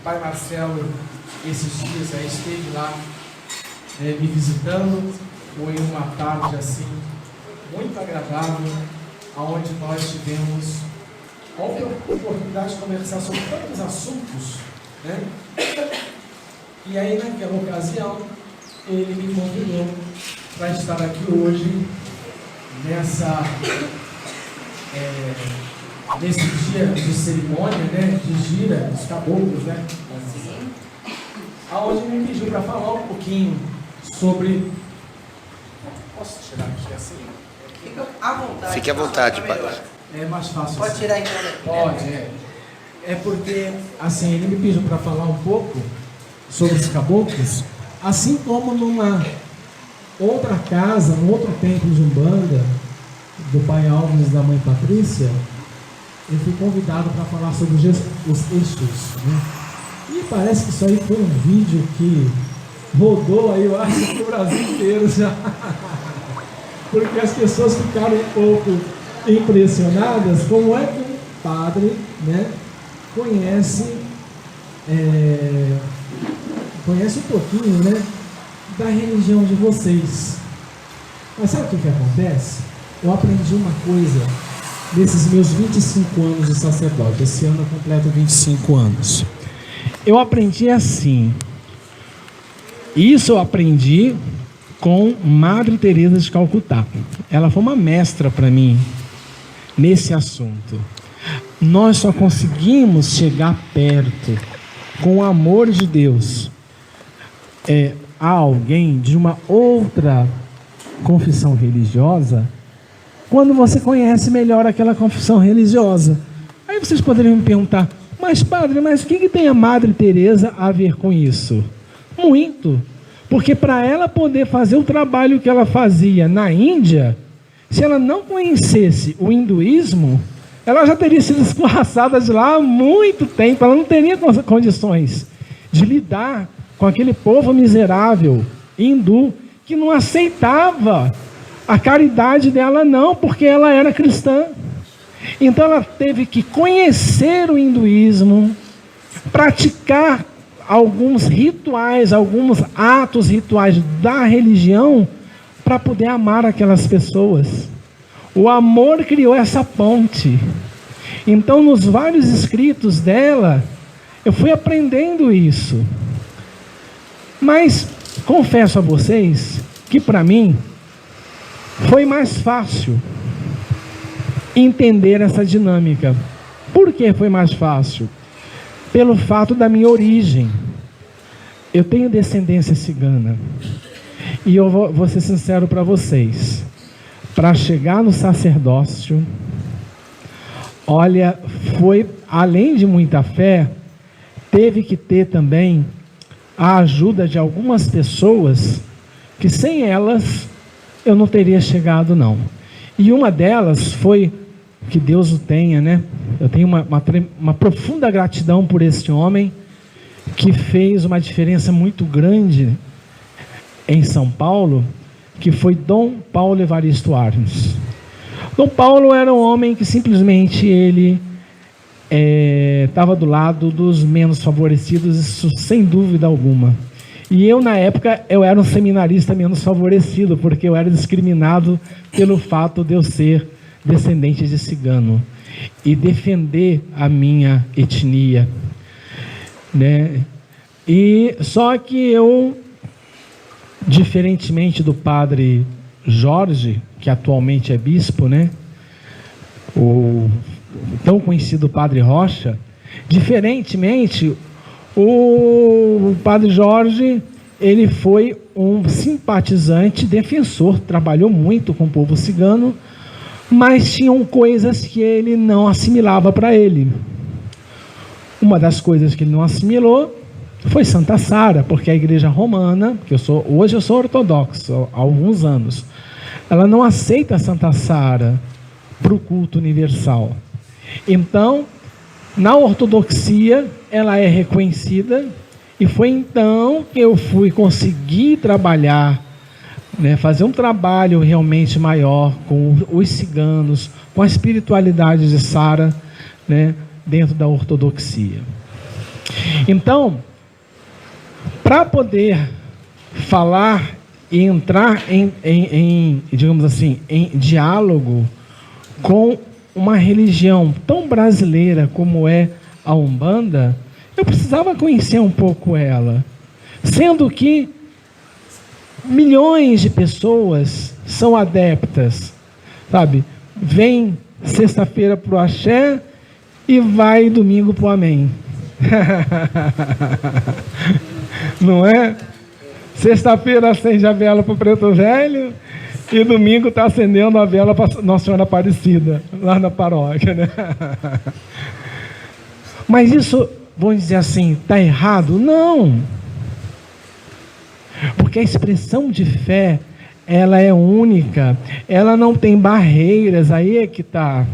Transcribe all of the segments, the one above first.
O pai Marcelo, esses dias, esteve lá me visitando. Foi uma tarde assim, muito agradável, onde nós tivemos a oportunidade de conversar sobre tantos assuntos, né? E aí, naquela ocasião, ele me convidou para estar aqui hoje, nesse dia de cerimônia, né, de gira dos caboclos, né? Aonde me pediu para falar um pouquinho sobre... Posso tirar aqui assim? Fica à vontade. Fique à vontade, padre. É mais fácil. Pode assim. tirar então. Pode, É porque, assim, ele me pediu para falar um pouco sobre os caboclos, assim como numa outra casa, num outro templo de Umbanda, do pai Alves e da mãe Patrícia, eu fui convidado para falar sobre os Exus, né? E parece que isso aí foi um vídeo que rodou aí, eu acho que o Brasil inteiro já. Porque as pessoas ficaram um pouco impressionadas como é que um padre, né, conhece um pouquinho, né, da religião de vocês. Mas sabe o que acontece? Eu aprendi uma coisa nesses meus 25 anos de sacerdote. Esse ano eu completo 25 anos. Eu aprendi assim. Isso eu aprendi com Madre Teresa de Calcutá. Ela foi uma mestra para mim nesse assunto. Nós só conseguimos chegar perto com o amor de Deus a alguém de uma outra confissão religiosa quando você conhece melhor aquela confissão religiosa. Aí vocês poderiam me perguntar: mas padre, mas o que tem a Madre Teresa a ver com isso? Muito. Porque para ela poder fazer o trabalho que ela fazia na Índia, se ela não conhecesse o hinduísmo, ela já teria sido escorraçada de lá há muito tempo. Ela não teria condições de lidar com aquele povo miserável hindu que não aceitava a caridade dela, não, porque ela era cristã. Então ela teve que conhecer o hinduísmo, praticar alguns rituais, alguns atos rituais da religião para poder amar aquelas pessoas. O amor criou essa ponte. Então, nos vários escritos dela, eu fui aprendendo isso. Mas confesso a vocês que para mim foi mais fácil entender essa dinâmica. Por que foi mais fácil? Pelo fato da minha origem. Eu tenho descendência cigana. E eu vou ser sincero para vocês. Para chegar no sacerdócio, olha, foi, além de muita fé, teve que ter também a ajuda de algumas pessoas que sem elas eu não teria chegado, não. E uma delas foi, que Deus o tenha, né? Eu tenho uma profunda gratidão por esse homem que fez uma diferença muito grande em São Paulo, que foi Dom Paulo Evaristo Arnes. Dom Paulo era um homem que simplesmente ele estava do lado dos menos favorecidos, isso sem dúvida alguma. E eu, na época, eu era um seminarista menos favorecido, porque eu era discriminado pelo fato de eu ser descendente de cigano e defender a minha etnia, né? E só que eu, diferentemente do padre Jorge, que atualmente é bispo, né? O tão conhecido padre Rocha, diferentemente, o padre Jorge, ele foi um simpatizante, defensor, trabalhou muito com o povo cigano, mas tinham coisas que ele não assimilava para ele. Uma das coisas que ele não assimilou foi Santa Sara, porque a igreja romana, que hoje eu sou ortodoxo há alguns anos, ela não aceita Santa Sara para o culto universal. Então, na ortodoxia, ela é reconhecida, e foi então que eu fui conseguir trabalhar, né, fazer um trabalho realmente maior com os ciganos, com a espiritualidade de Sara, né, dentro da ortodoxia. Então, para poder falar e entrar digamos assim, em diálogo com uma religião tão brasileira como é a Umbanda, eu precisava conhecer um pouco ela. Sendo que milhões de pessoas são adeptas, sabe? Vem sexta-feira para o axé e vai domingo para o amém. Não é? Sexta-feira acende a vela para o Preto Velho e domingo está acendendo a vela para Nossa Senhora Aparecida, lá na paróquia, né? Mas isso, vamos dizer assim, está errado? Não! Porque a expressão de fé, ela é única, ela não tem barreiras, aí é que está.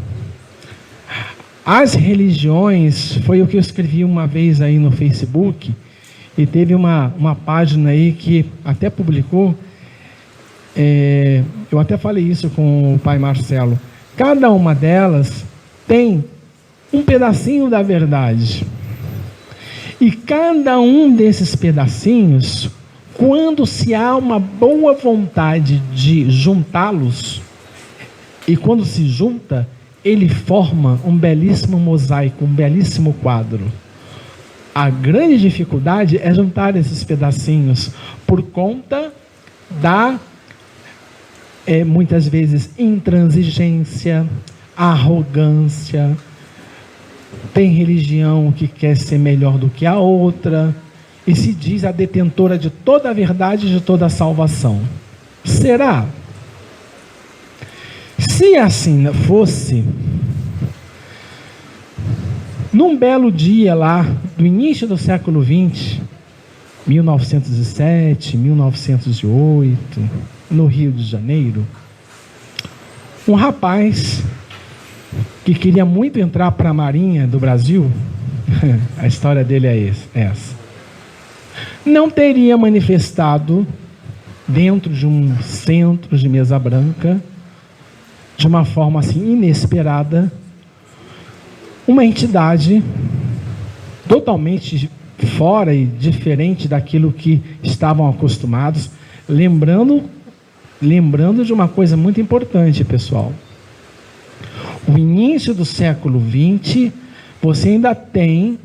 As religiões, foi o que eu escrevi uma vez aí no Facebook, e teve uma página aí que até publicou, eu até falei isso com o pai Marcelo, cada uma delas tem um pedacinho da verdade, e cada um desses pedacinhos, quando se há uma boa vontade de juntá-los, e quando se junta, ele forma um belíssimo mosaico, um belíssimo quadro. A grande dificuldade é juntar esses pedacinhos, por conta da, muitas vezes, intransigência, arrogância. Tem religião que quer ser melhor do que a outra, e se diz a detentora de toda a verdade e de toda a salvação. Será? Se assim fosse, num belo dia lá, do início do século XX, 1907, 1908, no Rio de Janeiro, um rapaz que queria muito entrar para a Marinha do Brasil, a história dele é essa, não teria manifestado dentro de um centro de mesa branca, de uma forma assim inesperada, uma entidade totalmente fora e diferente daquilo que estavam acostumados, lembrando de uma coisa muito importante, pessoal. O início do século XX, você ainda tem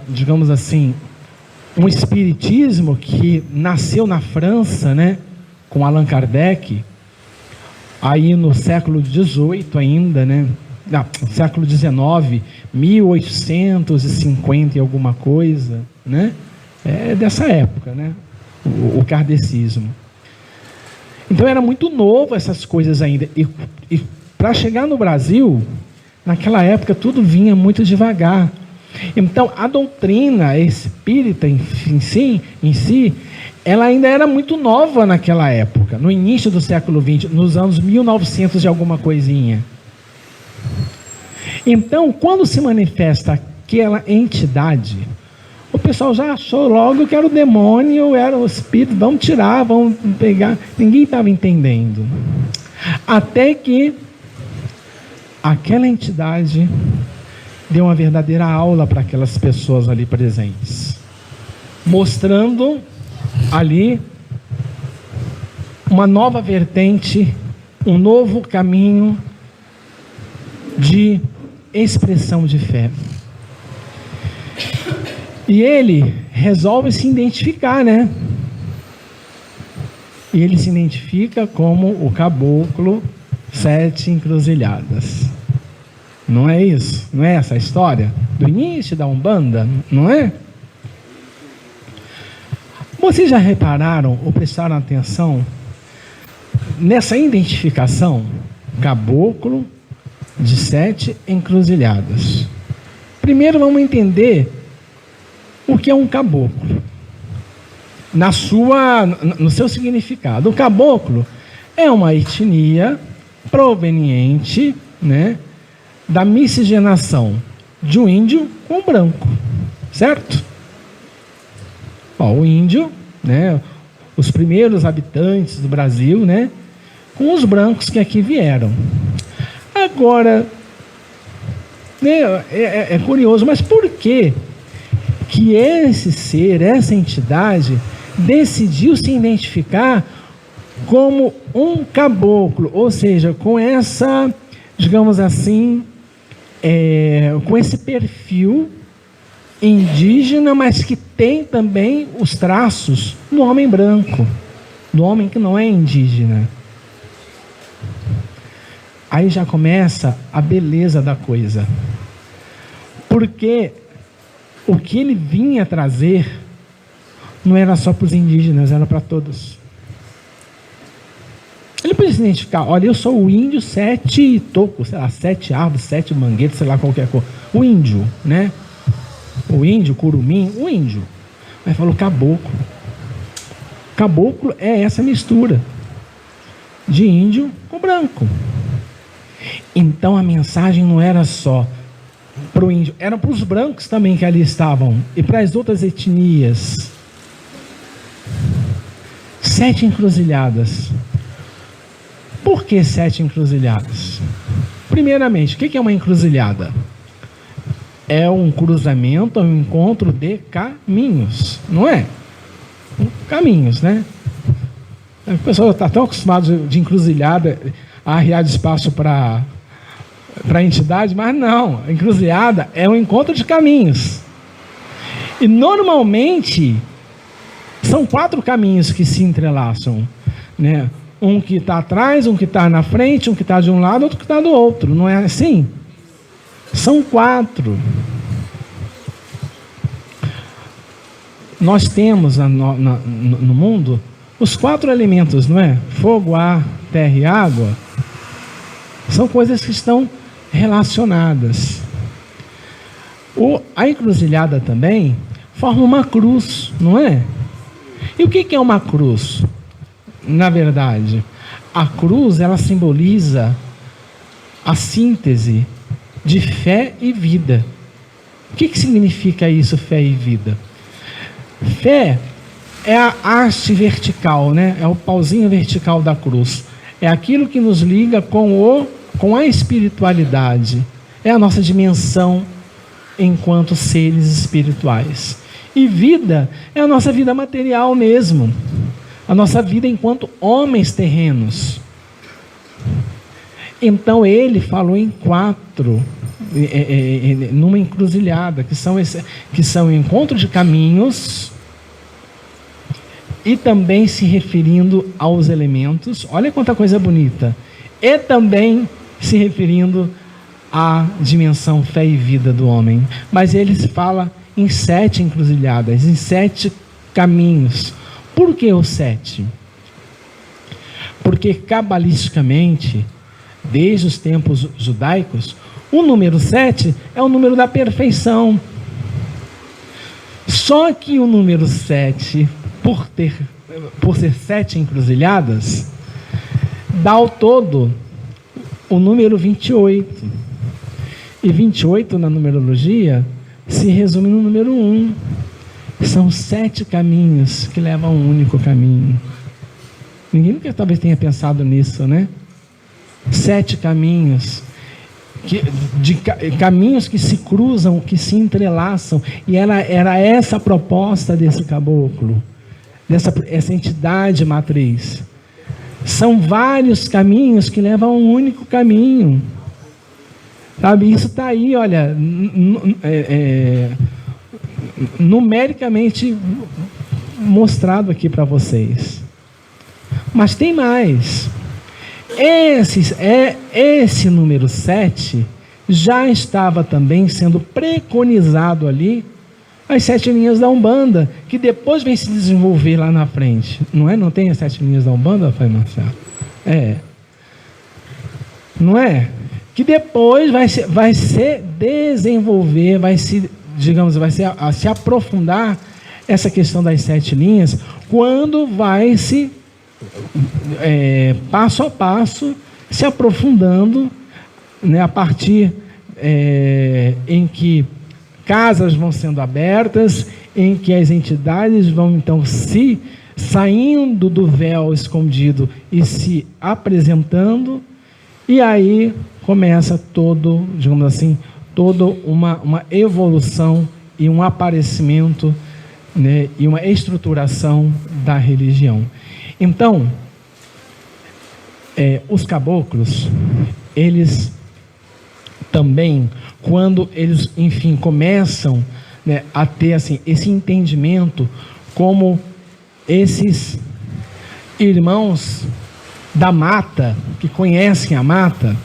digamos assim, um espiritismo que nasceu na França, né, com Allan Kardec, aí no século XVIII ainda, né, século XIX, 1850 e alguma coisa, né, é dessa época, né, o kardecismo. Então era muito novo essas coisas ainda, e para chegar no Brasil, naquela época tudo vinha muito devagar. Então a doutrina espírita em si, ela ainda era muito nova naquela época, no início do século XX, nos anos 1900 e alguma coisinha. Então, quando se manifesta aquela entidade, o pessoal já achou logo que era o demônio, era o espírito, vamos tirar, vamos pegar. Ninguém estava entendendo. Até que aquela entidade deu uma verdadeira aula para aquelas pessoas ali presentes, mostrando ali uma nova vertente, um novo caminho de expressão de fé. E ele resolve se identificar, né? E ele se identifica como o caboclo 7 encruzilhadas. Não é isso? Não é essa a história do início da Umbanda? Não é? Vocês já repararam ou prestaram atenção nessa identificação? Caboclo de 7 encruzilhadas. Primeiro vamos entender o que é um caboclo, no seu significado. O caboclo é uma etnia proveniente, né, da miscigenação de um índio com um branco, certo? O índio, né, os primeiros habitantes do Brasil, né, com os brancos que aqui vieram. Agora, É curioso, mas por que que esse ser, essa entidade, decidiu se identificar como um caboclo, ou seja, com essa, digamos assim, com esse perfil indígena, mas que tem também os traços do homem branco, do homem que não é indígena. Aí já começa a beleza da coisa, porque o que ele vinha trazer não era só para os indígenas, era para todos. Ele podia se identificar: olha, eu sou o índio 7 tocos, sei lá, 7 árvores, 7 mangueiros, sei lá, qualquer coisa. O índio, né? O índio, curumim, o índio. Mas falou caboclo. Caboclo é essa mistura de índio com branco. Então a mensagem não era só para o índio, era para os brancos também que ali estavam, e para as outras etnias. 7 encruzilhadas. Por que 7 encruzilhadas? Primeiramente, o que é uma encruzilhada? É um cruzamento, é um encontro de caminhos, não é? Caminhos, né? A pessoa está tão acostumada de encruzilhada a arriar de espaço para a entidade, mas não, a encruzilhada é um encontro de caminhos. E normalmente são 4 caminhos que se entrelaçam, né? Um que está atrás, um que está na frente, um que está de um lado, outro que está do outro. Não é assim? São 4. Nós temos no mundo os 4 elementos, não é? Fogo, ar, terra e água. São coisas que estão relacionadas. A encruzilhada também forma uma cruz, não é? E o que é uma cruz? Na verdade, a cruz, ela simboliza a síntese de fé e vida. O que significa isso, fé e vida? Fé é a haste vertical, né? É o pauzinho vertical da cruz. É aquilo que nos liga com a espiritualidade. É a nossa dimensão enquanto seres espirituais. E vida é a nossa vida material mesmo. A nossa vida enquanto homens terrenos. Então ele falou em 4, numa encruzilhada, que são encontros de caminhos, e também se referindo aos elementos. Olha quanta coisa bonita. E também se referindo à dimensão fé e vida do homem. Mas ele fala em 7 encruzilhadas, em 7 caminhos. Por que o 7? Porque cabalisticamente, desde os tempos judaicos, o número 7 é o número da perfeição. Só que o número 7, por ser 7 encruzilhadas, dá ao todo o número 28. E 28 na numerologia se resume no número 1. São 7 caminhos que levam a um único caminho. Ninguém nunca talvez tenha pensado nisso, né? 7 caminhos, caminhos que se cruzam, que se entrelaçam. E era essa a proposta desse caboclo, essa entidade matriz. São vários caminhos que levam a um único caminho. Sabe? Isso está aí, olha, numericamente mostrado aqui para vocês. Mas tem mais. Esse número 7 já estava também sendo preconizado ali, as 7 linhas da Umbanda, que depois vem se desenvolver lá na frente. Não é? Não tem as 7 linhas da Umbanda, Frei Marcelo? Não é? Que depois vai se desenvolver, vai se aprofundar essa questão das 7 linhas, quando vai se passo a passo se aprofundando, né, a partir em que casas vão sendo abertas, em que as entidades vão então saindo do véu escondido e se apresentando, e aí começa todo, digamos assim, toda uma evolução e um aparecimento, né, e uma estruturação da religião. Então, os caboclos, eles também, quando eles, enfim, começam, né, a ter assim, esse entendimento como esses irmãos da mata, que conhecem a mata,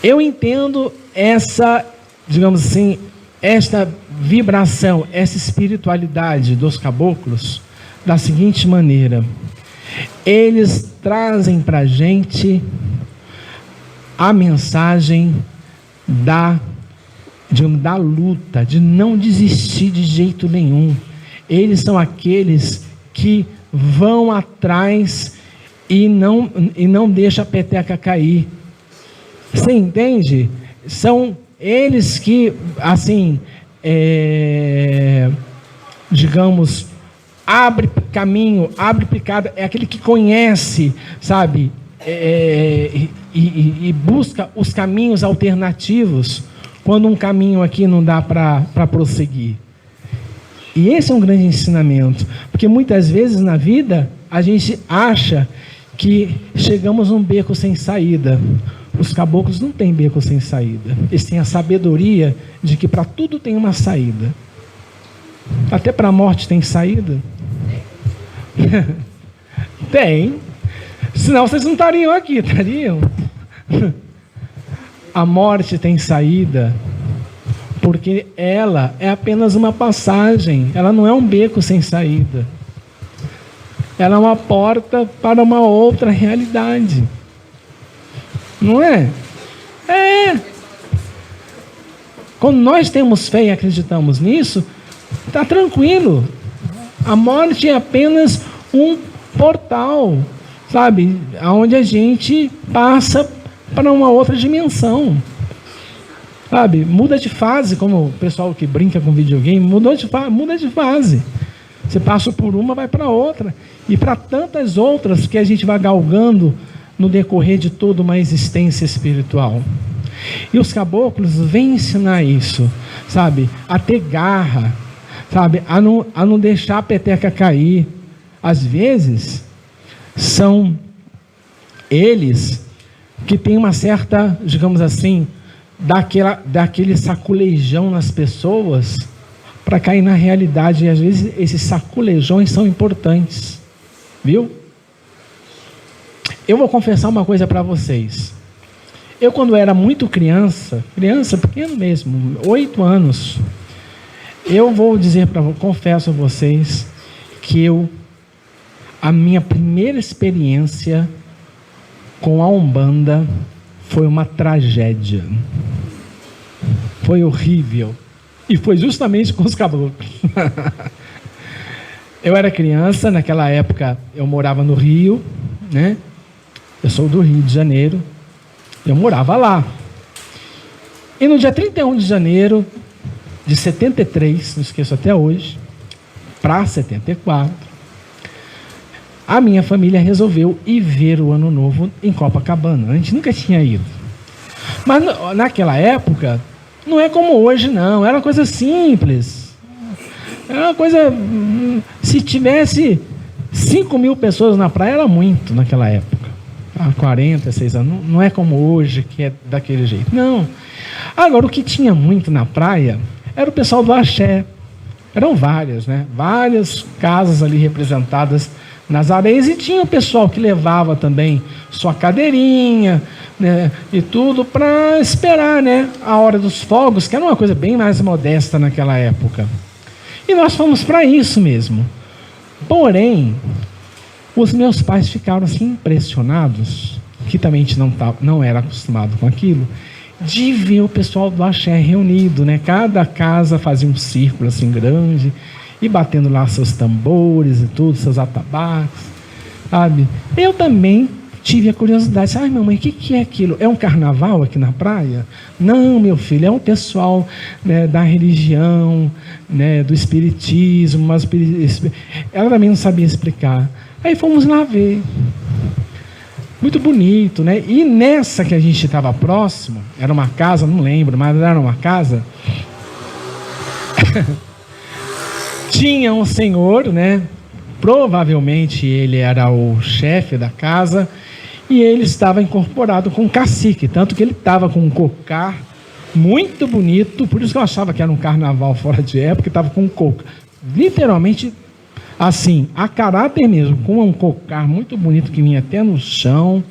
eu entendo essa, digamos assim, esta vibração, essa espiritualidade dos caboclos da seguinte maneira: eles trazem para a gente a mensagem da luta, de não desistir de jeito nenhum. Eles são aqueles que vão atrás e não deixam a peteca cair. Você entende? São eles que, assim, digamos, abre caminho, abre picada, é aquele que conhece, sabe, e busca os caminhos alternativos quando um caminho aqui não dá para prosseguir. E esse é um grande ensinamento, porque muitas vezes na vida a gente acha que chegamos num beco sem saída. Os caboclos não têm beco sem saída. Eles têm a sabedoria de que para tudo tem uma saída. Até para a morte tem saída? Tem. Senão vocês não estariam aqui, estariam? A morte tem saída, porque ela é apenas uma passagem. Ela não é um beco sem saída. Ela é uma porta para uma outra realidade. Não é? Quando nós temos fé e acreditamos nisso, está tranquilo. A morte é apenas um portal, sabe? Onde a gente passa para uma outra dimensão. Sabe? Muda de fase, como o pessoal que brinca com videogame, muda de fase. Você passa por uma, vai para outra. E para tantas outras que a gente vai galgando no decorrer de toda uma existência espiritual. E os caboclos vêm ensinar isso, sabe? A ter garra, sabe? A não deixar a peteca cair. Às vezes, são eles que têm uma certa, digamos assim, daquele saculejão nas pessoas para cair na realidade. E às vezes esses saculejões são importantes. Viu? Eu vou confessar uma coisa para vocês. Eu, quando era muito criança pequeno mesmo, 8 anos, eu vou dizer confesso a vocês que a minha primeira experiência com a Umbanda foi uma tragédia. Foi horrível. E foi justamente com os caboclos. Eu era criança, naquela época eu morava no Rio, né? Eu sou do Rio de Janeiro, eu morava lá. E no dia 31 de janeiro de 73, não esqueço até hoje, para 74, a minha família resolveu ir ver o Ano Novo em Copacabana. A gente nunca tinha ido. Mas naquela época, não é como hoje, não. Era uma coisa simples. Era uma coisa... Se tivesse 5.000 pessoas na praia, era muito naquela época. Há 46 anos. Não é como hoje, que é daquele jeito. Não. Agora, o que tinha muito na praia era o pessoal do axé. Eram várias, né? Várias casas ali representadas nas areias, e tinha o pessoal que levava também sua cadeirinha, né, e tudo para esperar, né, a hora dos fogos, que era uma coisa bem mais modesta naquela época. E nós fomos para isso mesmo. Porém, os meus pais ficaram assim impressionados, que também a gente não era acostumado com aquilo, de ver o pessoal do axé reunido, né? Cada casa fazia um círculo assim grande, e batendo lá seus tambores e tudo, seus atabaques, sabe? Eu também tive a curiosidade. Ai, mamãe, o que é aquilo? É um carnaval aqui na praia? Não, meu filho, é um pessoal, né, da religião, né, do espiritismo, mas ela também não sabia explicar. Aí fomos lá ver. muito bonito, né? E nessa que a gente estava próximo, era uma casa, não lembro, mas era uma casa. Tinha um senhor, né? Provavelmente ele era o chefe da casa e ele estava incorporado com um cacique, tanto que ele estava com um cocar muito bonito, por isso que eu achava que era um carnaval fora de época, estava com um cocar, literalmente assim, a caráter mesmo, com um cocar muito bonito que vinha até no chão,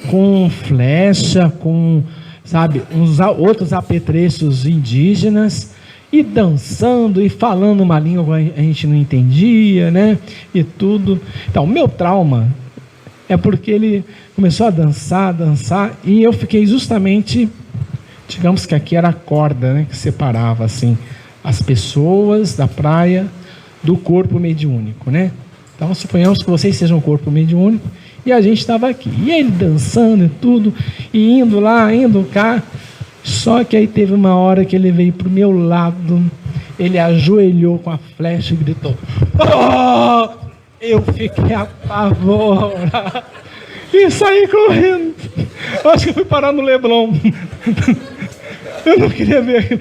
com flecha, com, sabe, uns outros apetrechos indígenas, e dançando e falando uma língua que a gente não entendia, né? E tudo. Então, meu trauma é porque ele começou a dançar, e eu fiquei justamente, digamos que aqui era a corda, né? Que separava, assim, as pessoas da praia do corpo mediúnico, né? Então, suponhamos que vocês sejam um corpo mediúnico, e a gente estava aqui. E ele dançando e tudo, e indo lá, indo cá. Só que aí teve uma hora que ele veio para o meu lado, ele ajoelhou com a flecha e gritou: "Oh!" Eu fiquei apavorado e saí correndo. Eu acho que eu fui parar no Leblon. Eu não queria ver aquilo.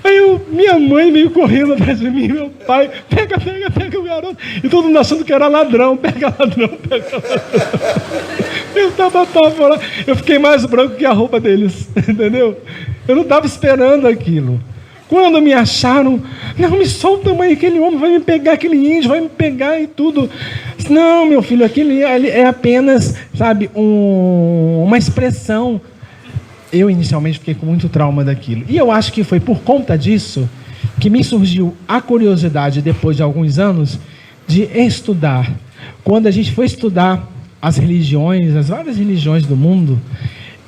Aí minha mãe veio correndo atrás de mim, meu pai: pega o garoto. E todo mundo achando que era ladrão, pega ladrão. Eu estava apavorado. Eu fiquei mais branco que a roupa deles, entendeu? Eu não estava esperando aquilo. Quando me acharam: não, me solta, mãe, aquele homem vai me pegar, aquele índio vai me pegar e tudo. Não, meu filho, aquele é apenas, sabe, uma expressão. Eu inicialmente fiquei com muito trauma daquilo. E eu acho que foi por conta disso que me surgiu a curiosidade, depois de alguns anos, de estudar. Quando a gente foi estudar as religiões, as várias religiões do mundo,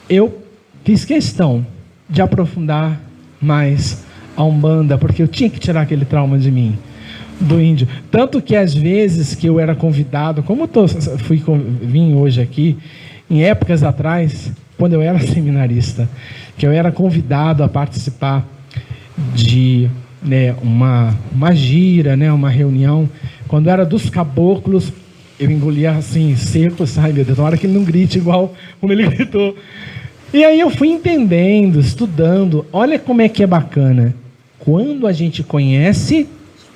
eu fiz questão de aprofundar mais a Umbanda, porque eu tinha que tirar aquele trauma de mim, do índio. Tanto que às vezes que eu era convidado, como vim hoje aqui, em épocas atrás, quando eu era seminarista, que eu era convidado a participar de, né, uma gira, né, uma reunião, quando era dos caboclos, eu engolia assim, seco, sabe, meu Deus, na hora que ele não grite igual como ele gritou. E aí eu fui entendendo, estudando. Olha como é que é bacana. Quando a gente conhece,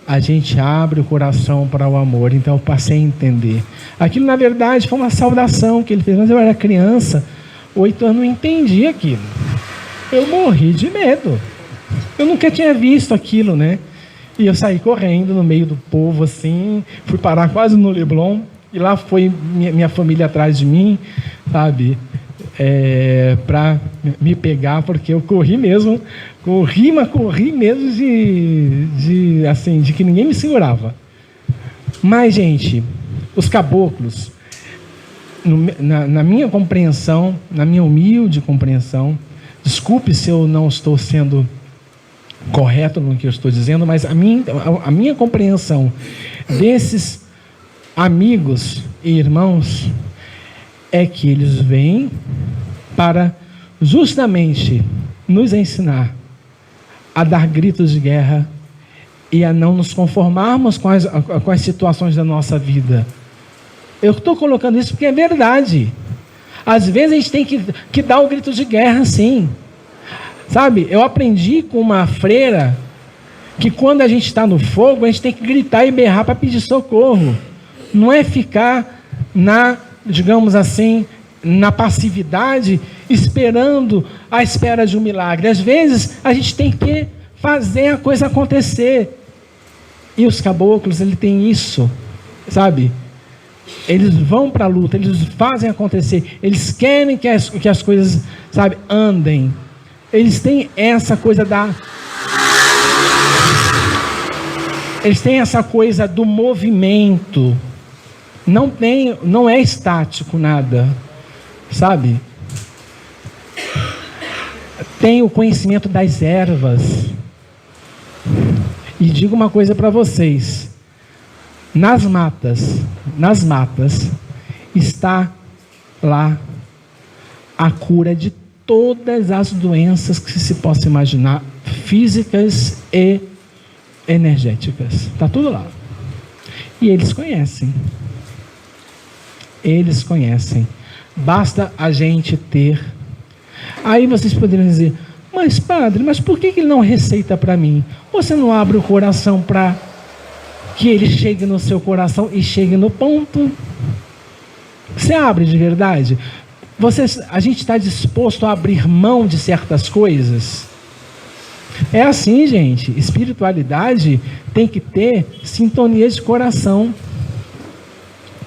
a gente abre o coração para o amor. Então eu passei a entender. Aquilo, na verdade, foi uma saudação que ele fez, mas eu era criança, 8 anos, não entendi aquilo. Eu morri de medo. Eu nunca tinha visto aquilo, né? E eu saí correndo no meio do povo, assim, fui parar quase no Leblon, e lá foi minha família atrás de mim, sabe? Para me pegar, porque eu corri mesmo, mas corri mesmo de que ninguém me segurava. Mas, gente, os caboclos, na minha compreensão, na minha humilde compreensão, desculpe se eu não estou sendo correto no que eu estou dizendo, mas a minha compreensão desses amigos e irmãos é que eles vêm para justamente nos ensinar a dar gritos de guerra e a não nos conformarmos com as situações da nossa vida. Eu estou colocando isso porque é verdade. Às vezes a gente tem que dar o grito de guerra, sim. Sabe, eu aprendi com uma freira que quando a gente está no fogo, a gente tem que gritar e berrar para pedir socorro. Não é ficar digamos assim, na passividade, esperando a espera de um milagre. Às vezes, a gente tem que fazer a coisa acontecer. E os caboclos, eles têm isso, sabe? Eles vão para a luta, eles fazem acontecer. Eles querem que as coisas, sabe, andem. Eles têm essa coisa Eles têm essa coisa do movimento. Não é estático nada, sabe? Tem o conhecimento das ervas. E digo uma coisa para vocês: nas matas está lá a cura de todas as doenças que se possa imaginar, físicas e energéticas. Está tudo lá. E eles conhecem. Basta a gente ter. Aí vocês poderiam dizer, mas padre, mas por que ele não receita para mim? Você não abre o coração para que ele chegue no seu coração e chegue no ponto? Você abre de verdade? A gente está disposto a abrir mão de certas coisas? É assim, gente. Espiritualidade tem que ter sintonia de coração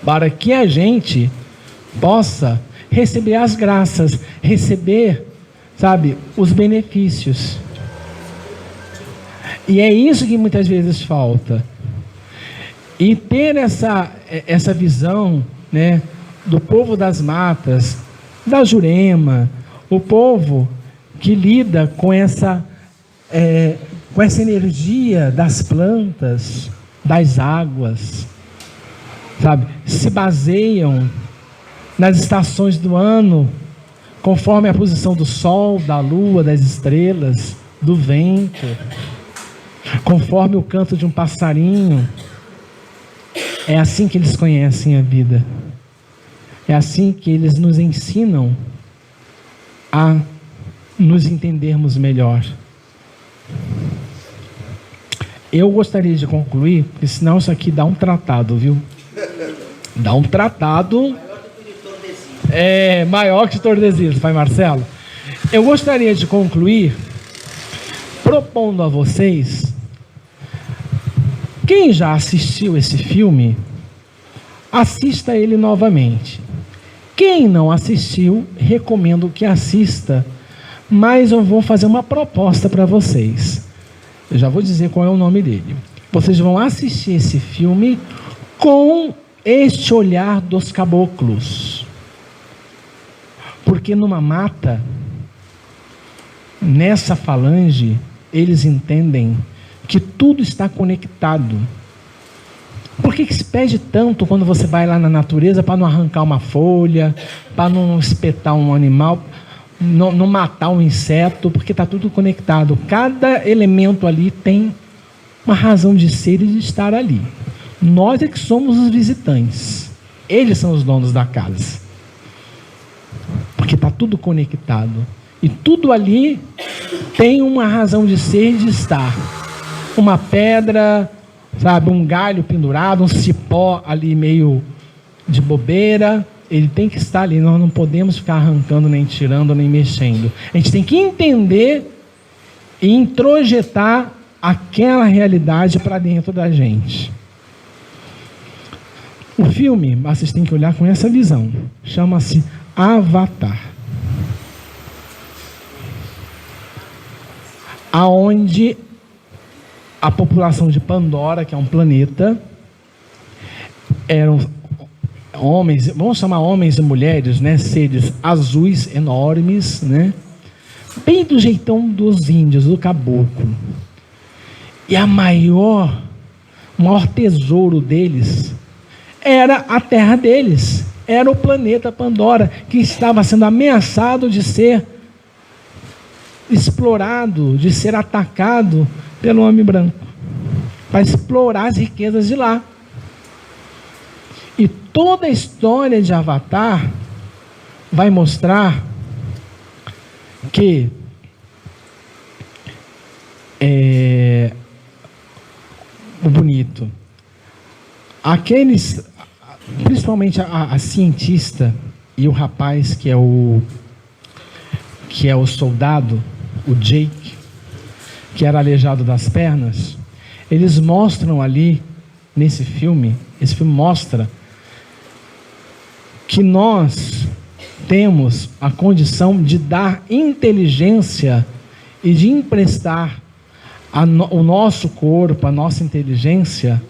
para que a gente possa receber as graças, receber, sabe, os benefícios. E é isso que muitas vezes falta. E ter essa visão, né, do povo das matas, da Jurema, o povo que lida com essa energia das plantas, das águas, sabe, se baseiam nas estações do ano, conforme a posição do sol, da lua, das estrelas, do vento, conforme o canto de um passarinho. É assim que eles conhecem a vida. É assim que eles nos ensinam a nos entendermos melhor. Eu gostaria de concluir, porque senão isso aqui dá um tratado, viu? Dá um tratado maior que Tordesilhas, Pai Marcelo. Eu gostaria de concluir propondo a vocês, quem já assistiu esse filme, assista ele novamente. Quem não assistiu, recomendo que assista, mas eu vou fazer uma proposta para vocês. Eu já vou dizer qual é o nome dele. Vocês vão assistir esse filme com este olhar dos caboclos. Porque numa mata, nessa falange, eles entendem que tudo está conectado. Por que se pede tanto quando você vai lá na natureza para não arrancar uma folha, para não espetar um animal, não matar um inseto? Porque está tudo conectado. Cada elemento ali tem uma razão de ser e de estar ali. Nós é que somos os visitantes. Eles são os donos da casa. Porque está tudo conectado. E tudo ali tem uma razão de ser e de estar. Uma pedra, sabe, um galho pendurado, um cipó ali meio de bobeira, ele tem que estar ali. Nós não podemos ficar arrancando, nem tirando, nem mexendo. A gente tem que entender e introjetar aquela realidade para dentro da gente. O filme, vocês têm que olhar com essa visão. Chama-se Avatar. Aonde a população de Pandora, que é um planeta, eram homens, vamos chamar homens e mulheres, né, seres azuis enormes, né, bem do jeitão dos índios, do caboclo. E o maior tesouro deles era a terra deles, era o planeta Pandora, que estava sendo ameaçado de ser explorado, de ser atacado pelo homem branco, para explorar as riquezas de lá. E toda a história de Avatar vai mostrar que o bonito, aqueles, principalmente a cientista e o rapaz que é o soldado, o Jake, que era aleijado das pernas, eles mostram ali, nesse filme, esse filme mostra que nós temos a condição de dar inteligência e de emprestar o nosso corpo, a nossa inteligência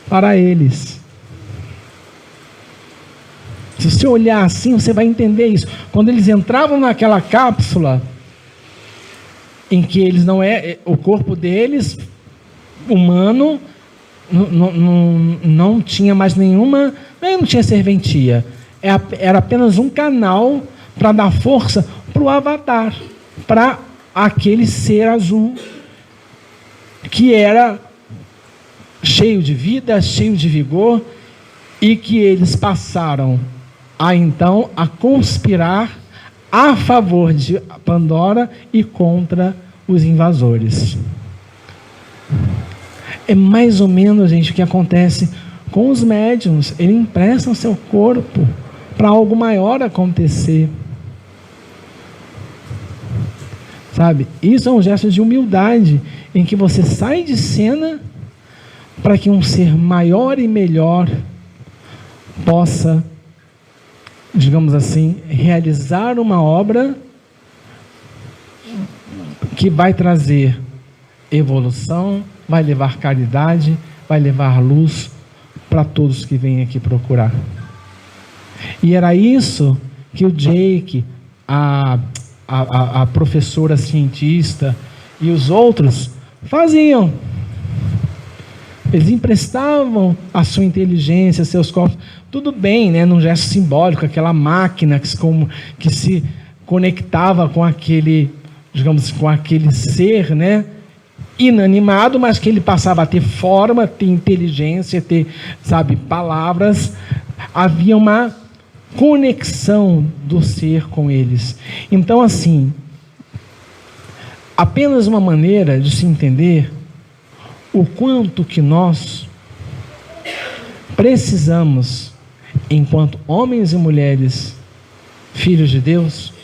para eles. Se você olhar assim, você vai entender isso. Quando eles entravam naquela cápsula, em que eles o corpo deles, humano, não tinha mais nenhuma, não tinha serventia. Era apenas um canal para dar força para o Avatar, para aquele ser azul, que era cheio de vida, cheio de vigor, e que eles passaram então a conspirar a favor de Pandora e contra os invasores. É mais ou menos, gente, o que acontece com os médiuns. Eles emprestam seu corpo para algo maior acontecer. Sabe? Isso é um gesto de humildade, em que você sai de cena para que um ser maior e melhor possa, digamos assim, realizar uma obra que vai trazer evolução, vai levar caridade, vai levar luz para todos que vêm aqui procurar. E era isso que o Jake, a professora cientista e os outros faziam. Eles emprestavam a sua inteligência, seus corpos, tudo bem, né, num gesto simbólico, aquela máquina que se conectava com aquele, digamos, com aquele ser, né, inanimado, mas que ele passava a ter forma, ter inteligência, ter, sabe, palavras. Havia uma conexão do ser com eles. Então, assim, apenas uma maneira de se entender o quanto que nós precisamos, enquanto homens e mulheres, filhos de Deus,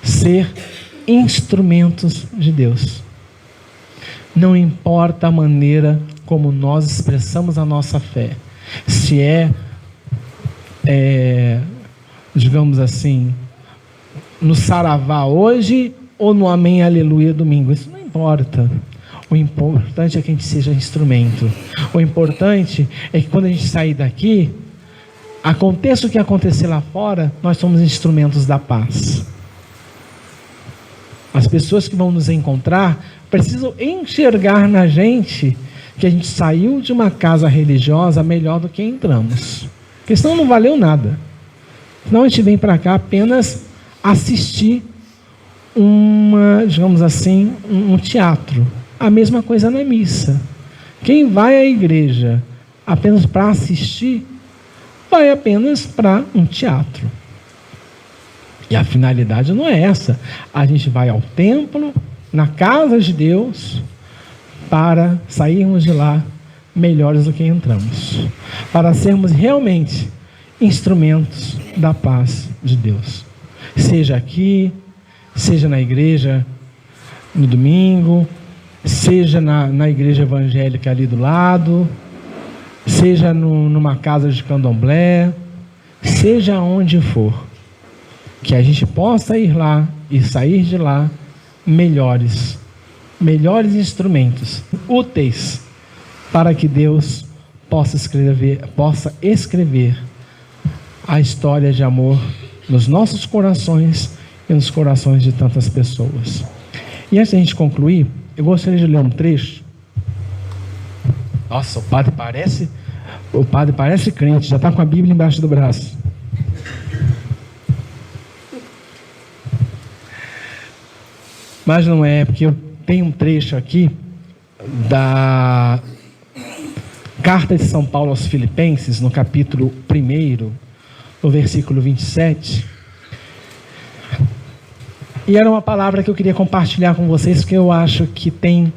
ser instrumentos de Deus. Não importa a maneira como nós expressamos a nossa fé, se digamos assim, no saravá hoje ou no amém aleluia domingo, isso não importa. O importante é que a gente seja instrumento. O importante é que quando a gente sair daqui, aconteça o que acontecer lá fora, nós somos instrumentos da paz. As pessoas que vão nos encontrar precisam enxergar na gente que a gente saiu de uma casa religiosa melhor do que entramos. Porque senão não valeu nada. Senão a gente vem para cá apenas assistir digamos assim, um teatro. A mesma coisa na missa. Quem vai à igreja apenas para assistir, vai apenas para um teatro. E a finalidade não é essa. A gente vai ao templo, na casa de Deus, para sairmos de lá melhores do que entramos. Para sermos realmente instrumentos da paz de Deus. Seja aqui, seja na igreja no domingo, seja na igreja evangélica ali do lado, seja numa casa de candomblé, seja onde for, que a gente possa ir lá e sair de lá melhores instrumentos, úteis, para que Deus possa escrever a história de amor nos nossos corações e nos corações de tantas pessoas. E antes de a gente concluir, eu gostaria de ler um trecho. Nossa, o padre parece crente, já está com a Bíblia embaixo do braço. Mas não é, porque eu tenho um trecho aqui da Carta de São Paulo aos Filipenses, no capítulo 1, no versículo 27. E era uma palavra que eu queria compartilhar com vocês, que eu acho que tem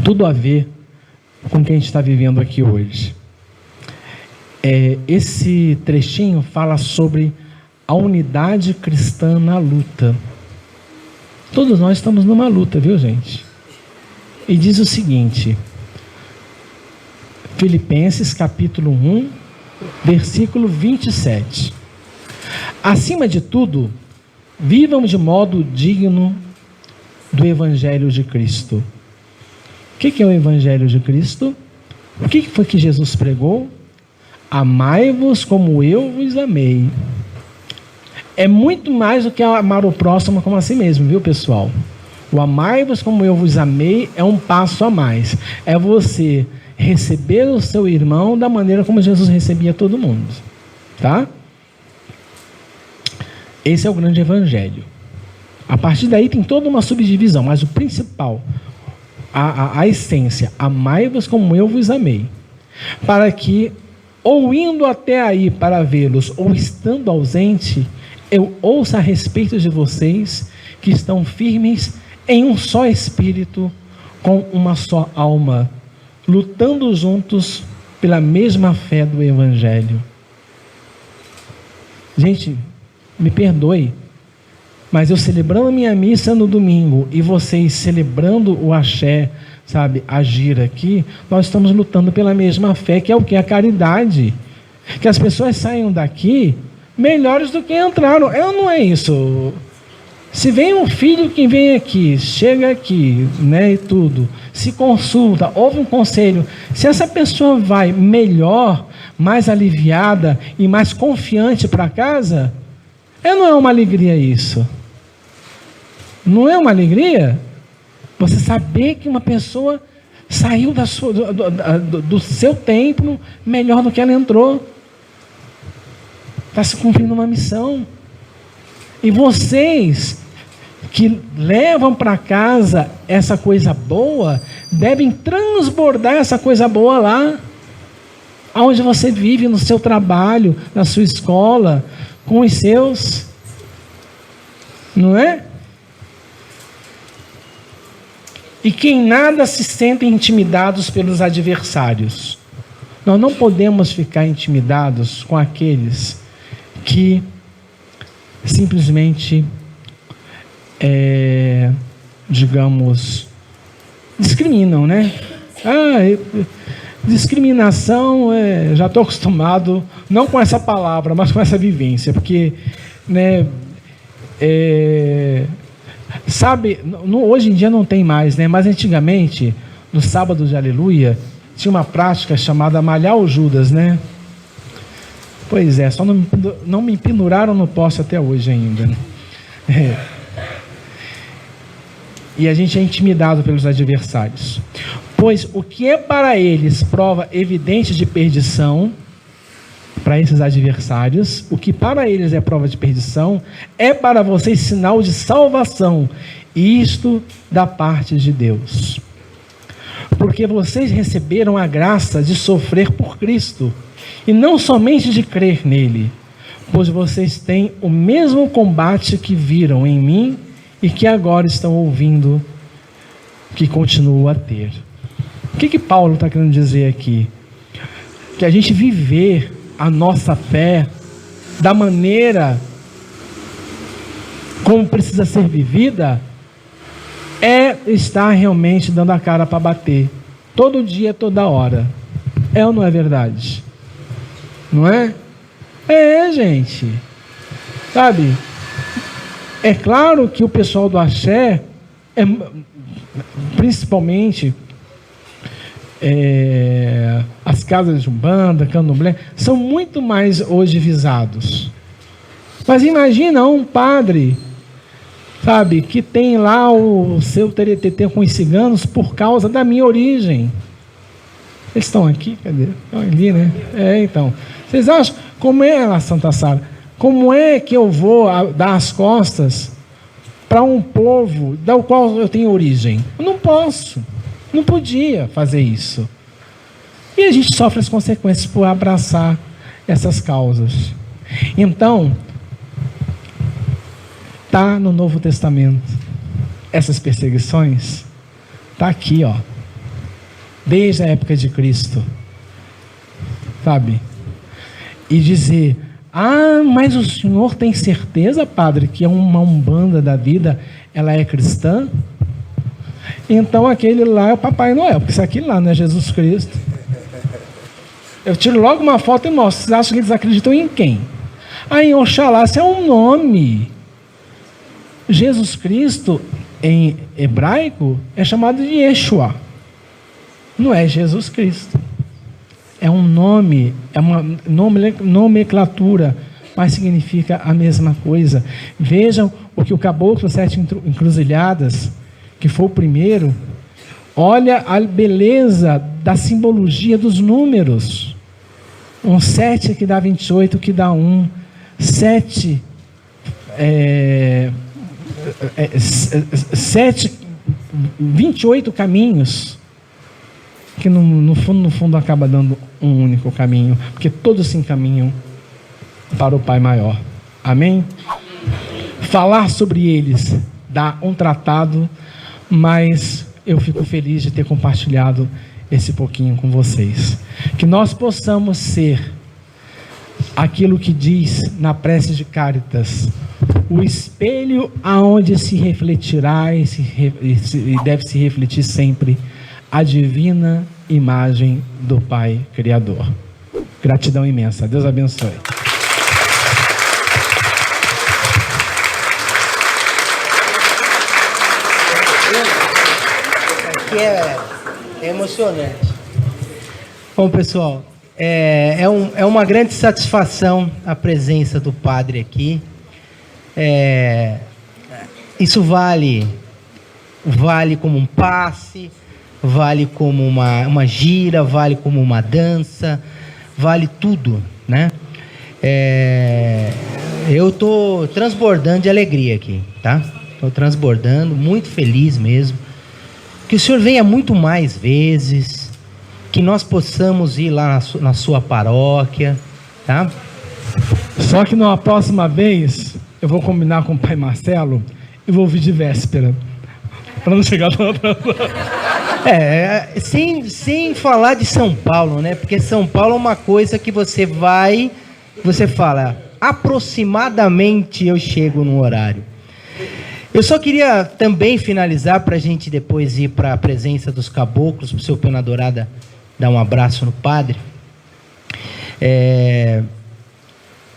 tudo a ver com o que a gente está vivendo aqui hoje. Esse trechinho fala sobre a unidade cristã na luta. Todos nós estamos numa luta, viu, gente? E diz o seguinte, Filipenses capítulo 1, versículo 27. Acima de tudo, vivam de modo digno do Evangelho de Cristo. O que é o Evangelho de Cristo? O que foi que Jesus pregou? Amai-vos como eu vos amei. É muito mais do que amar o próximo como a si mesmo, viu, pessoal? O amai-vos como eu vos amei é um passo a mais. É você receber o seu irmão da maneira como Jesus recebia todo mundo. Tá? Esse é o grande evangelho. A partir daí tem toda uma subdivisão, mas o principal, a essência, amai-vos como eu vos amei, para que ou indo até aí para vê-los, ou estando ausente, eu ouço a respeito de vocês que estão firmes em um só espírito, com uma só alma, lutando juntos pela mesma fé do Evangelho. Gente, me perdoe, mas eu celebrando a minha missa no domingo e vocês celebrando o axé, sabe, agir aqui, nós estamos lutando pela mesma fé, que é o que? A caridade. Que as pessoas saiam daqui melhores do que entraram. Não é isso. Se vem um filho que vem aqui, chega aqui, né, e tudo, se consulta, ouve um conselho, se essa pessoa vai melhor, mais aliviada e mais confiante para casa, não é uma alegria isso? Não é uma alegria? Você saber que uma pessoa saiu do seu templo melhor do que ela entrou. Está se cumprindo uma missão. E vocês que levam para casa essa coisa boa, devem transbordar essa coisa boa lá, aonde você vive, no seu trabalho, na sua escola, com os seus. Não é? E que em nada se sentem intimidados pelos adversários. Nós não podemos ficar intimidados com aqueles que simplesmente, digamos, discriminam, né? Discriminação, já estou acostumado, não com essa palavra, mas com essa vivência, porque, né, sabe, hoje em dia não tem mais, né? Mas antigamente, no sábado de Aleluia, tinha uma prática chamada malhar o Judas, né? Pois é, só não me penduraram no poste até hoje ainda, né? E a gente é intimidado pelos adversários. Pois o que é para eles prova evidente de perdição, para esses adversários, o que para eles é prova de perdição, é para vocês sinal de salvação, e isto da parte de Deus. Porque vocês receberam a graça de sofrer por Cristo, e não somente de crer nele, pois vocês têm o mesmo combate que viram em mim e que agora estão ouvindo que continuo a ter. O que Paulo está querendo dizer aqui? Que a gente viver a nossa fé da maneira como precisa ser vivida é estar realmente dando a cara para bater todo dia, toda hora. É ou não é verdade? Não é? Gente, sabe, é claro que o pessoal do axé, principalmente as casas de umbanda, candomblé, são muito mais hoje visados. Mas imagina um padre, sabe, que tem lá o seu teretetê com os ciganos por causa da minha origem. Eles estão aqui? Cadê? Estão ali, né? Então. Vocês acham, como é lá, Santa Sara? Como é que eu vou dar as costas para um povo do qual eu tenho origem? Eu não posso. Não podia fazer isso. E a gente sofre as consequências por abraçar essas causas. Então, está no Novo Testamento. Essas perseguições, está aqui, ó. Desde a época de Cristo. Sabe? E dizer, mas o senhor tem certeza, padre, que é uma umbanda da vida, ela é cristã? Então aquele lá é o Papai Noel, porque isso aqui lá não é Jesus Cristo. Eu tiro logo uma foto e mostro. Vocês acham que eles acreditam em quem? Em Oxalá, isso é um nome. Jesus Cristo, em hebraico, é chamado de Yeshua. Não é Jesus Cristo. É um nome, é uma nomenclatura, mas significa a mesma coisa. Vejam o que o Caboclo Sete Encruzilhadas, que foi o primeiro, olha a beleza da simbologia dos números. Um 7 que dá 28, que dá 1. 7, 28 caminhos que no fundo acaba dando um único caminho, porque todos se encaminham para o Pai maior. Amém? Falar sobre eles dá um tratado, mas eu fico feliz de ter compartilhado esse pouquinho com vocês. Que nós possamos ser aquilo que diz na prece de Cáritas, o espelho aonde se refletirá e deve se refletir sempre a divina imagem do Pai Criador. Gratidão imensa. Deus abençoe. Aqui é emocionante. Bom, pessoal, é uma grande satisfação a presença do padre aqui. Isso vale como um passe, vale como uma gira, vale como uma dança, vale tudo, né? Eu estou transbordando de alegria aqui, tá? Estou transbordando, muito feliz mesmo. Que o senhor venha muito mais vezes, que nós possamos ir lá na sua paróquia, tá? Só que numa próxima vez, eu vou combinar com o pai Marcelo e vou vir de véspera, para não chegar tão atrasado. Sem falar de São Paulo, né? Porque São Paulo é uma coisa que você fala, aproximadamente eu chego no horário. Eu só queria também finalizar, para a gente depois ir para a presença dos caboclos, para o seu Pena Dourada dar um abraço no padre.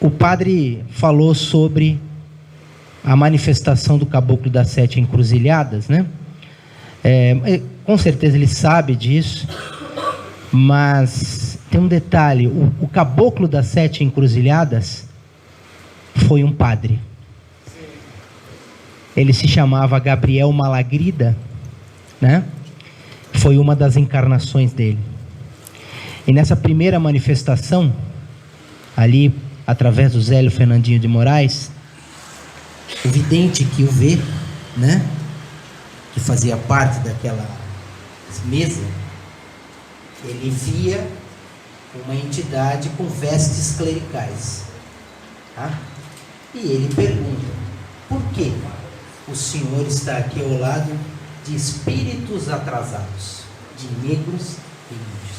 O padre falou sobre a manifestação do Caboclo das Sete Encruzilhadas, né? Com certeza ele sabe disso, mas tem um detalhe: o Caboclo das Sete Encruzilhadas foi um padre. Ele se chamava Gabriel Malagrida, né? Foi uma das encarnações dele. E nessa primeira manifestação, ali, através do Zélio Fernandinho de Moraes, o vidente que o vê, né? Que fazia parte daquela mesa, ele via uma entidade com vestes clericais, tá? E ele pergunta: por quê? O senhor está aqui ao lado de espíritos atrasados, de negros e índios,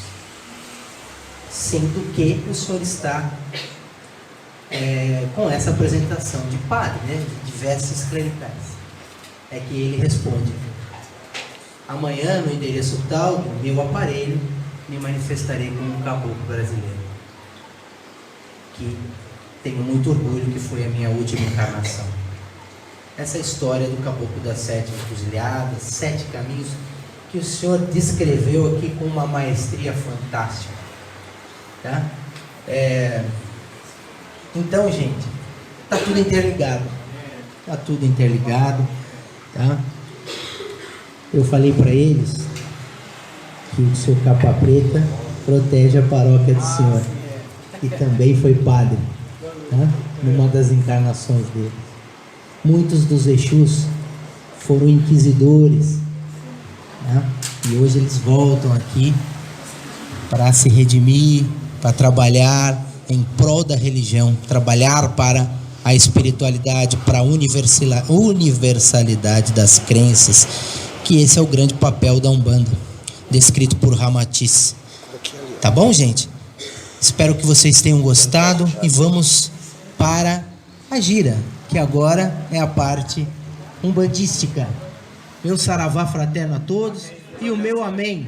sendo que o senhor está com essa apresentação de padre, né, de vestes clericais. É que ele responde: amanhã, no endereço tal do meu aparelho, me manifestarei como um caboclo brasileiro, que tenho muito orgulho que foi a minha última encarnação. Essa história do Caboclo das Sete Encruzilhadas, 7 caminhos, que o senhor descreveu aqui com uma maestria fantástica, tá? Então, gente, tá tudo interligado. Tá tudo interligado, tá? Eu falei para eles que o seu capa preta protege a paróquia do senhor, e também foi padre, tá? Numa das encarnações dele. Muitos dos Exus foram inquisidores, né? E hoje eles voltam aqui para se redimir, para trabalhar em prol da religião, trabalhar para a espiritualidade, para a universalidade das crenças, que esse é o grande papel da Umbanda, descrito por Ramatiz. Tá bom, gente? Espero que vocês tenham gostado e vamos para a gira, que agora é a parte umbandística. Meu saravá fraterno a todos e o meu amém.